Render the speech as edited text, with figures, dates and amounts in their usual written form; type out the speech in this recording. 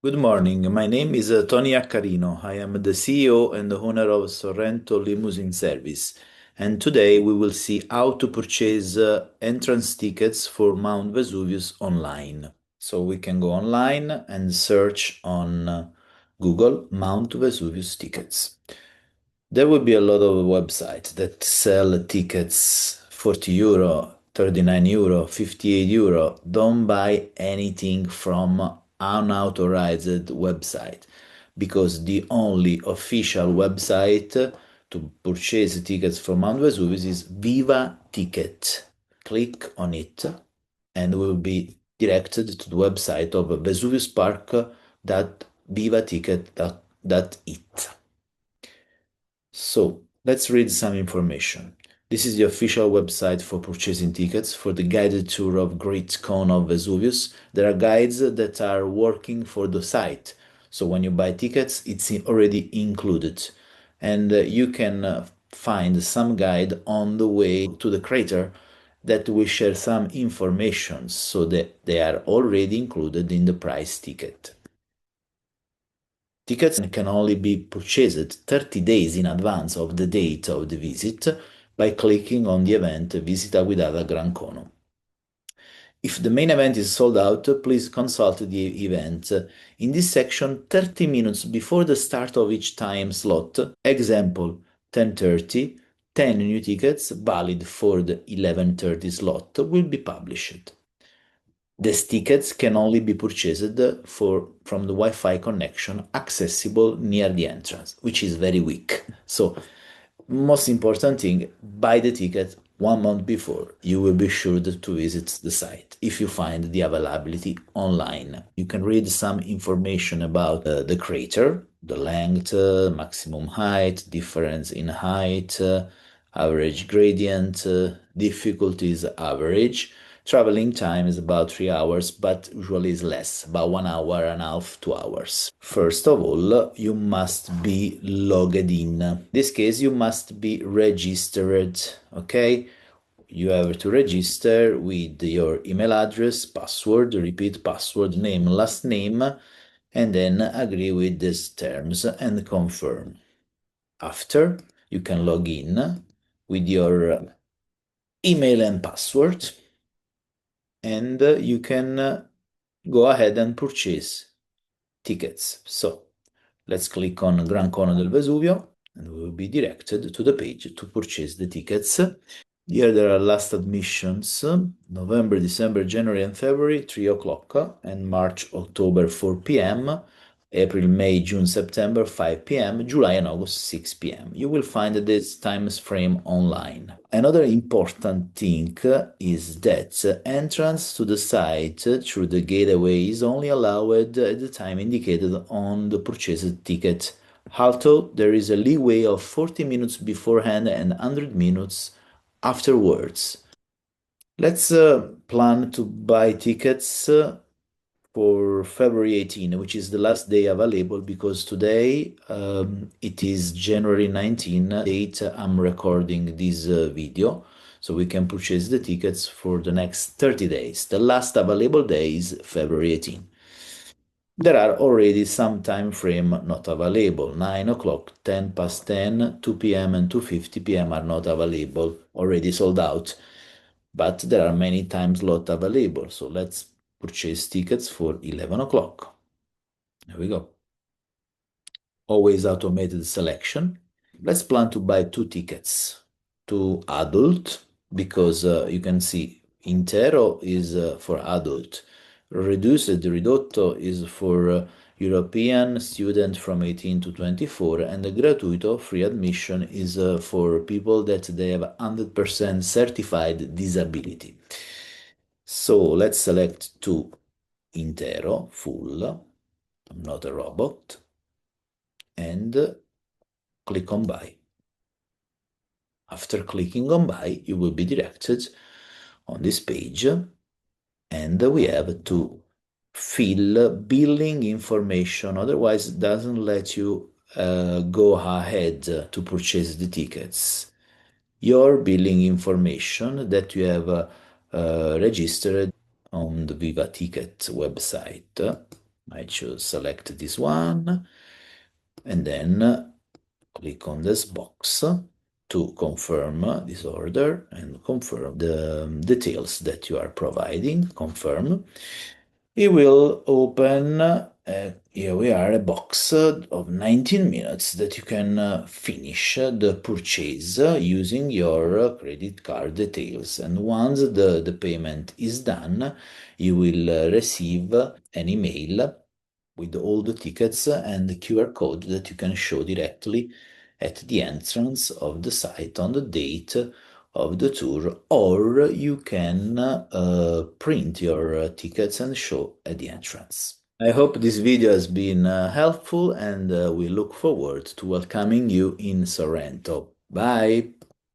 Good morning. My name is Tony Accarino. I am the CEO and the owner of Sorrento Limousine Service. And today we will see how to purchase entrance tickets for Mount Vesuvius online. So we can go online and search on Google Mount Vesuvius tickets. There will be a lot of websites that sell tickets 40 euro, 39 euro, 58 euro. Don't buy anything from unauthorized website because the only official website to purchase tickets from Mount Vesuvius is Viva Ticket. Click on it and will be directed to the website of Vesuvius Park that vivaticket.it. So let's read some information. This is the official website for purchasing tickets for the guided tour of Great Cone of Vesuvius. There are guides that are working for the site. So when you buy tickets, it's already included. And you can find some guide on the way to the crater that will share some information so that they are already included in the price ticket. Tickets can only be purchased 30 days in advance of the date of the visit by clicking on the event Visita Guidata Gran Cono. If the main event is sold out, please consult the event. In this section, 30 minutes before the start of each time slot, example 10:30, 10 new tickets valid for the 11:30 slot will be published. These tickets can only be purchased from the Wi-Fi connection accessible near the entrance, which is very weak. So, most important thing, buy the ticket 1 month before. You will be sure to visit the site if you find the availability online. You can read some information about the crater, the length, maximum height, difference in height, average gradient, difficulties average. Traveling time is about 3 hours, but usually is less, about 1 hour and a half, 2 hours. First of all, you must be logged in. In this case, you must be registered, okay? You have to register with your email address, password, repeat password, name, last name, and then agree with these terms and confirm. After, you can log in with your email and password and you can go ahead and purchase tickets. So let's click on Gran Cono del Vesuvio and we will be directed to the page to purchase the tickets. Here there are last admissions, November, December, January and February, 3 o'clock, and March, October, 4 p.m., April, May, June, September, 5 p.m., July and August, 6 p.m. You will find this time frame online. Another important thing is that entrance to the site through the gateway is only allowed at the time indicated on the purchased ticket. Although there is a leeway of 40 minutes beforehand and 100 minutes afterwards. Let's plan to buy tickets for February 18, which is the last day available because today it is January 19, date I'm recording this video. So we can purchase the tickets for the next 30 days. The last available day is February 18. There are already some time frame not available. 9 o'clock, 10 past 10, 2 p.m. and 2:50 p.m. are not available, already sold out. But there are many time slots available. So let's purchase tickets for 11 o'clock. There we go. Always automated selection. Let's plan to buy 2 tickets. To adult, because you can see intero is for adult. Reduced, ridotto is for European student from 18 to 24, and the gratuito, free admission, is for people that they have 100% certified disability. So let's select to intero, full, I'm not a robot, and click on buy. After clicking on buy, you will be directed on this page and we have to fill billing information, otherwise it doesn't let you go ahead to purchase the tickets. Your billing information that you have registered on the Viva Ticket website. I choose select this one and then click on this box to confirm this order and confirm the details that you are providing. Confirm. It will open, here we are, a box of 19 minutes that you can finish the purchase using your credit card details. And once the payment is done, you will receive an email with all the tickets and the QR code that you can show directly at the entrance of the site on the date of the tour, or you can print your tickets and show at the entrance. I hope this video has been helpful and we look forward to welcoming you in Sorrento. Bye!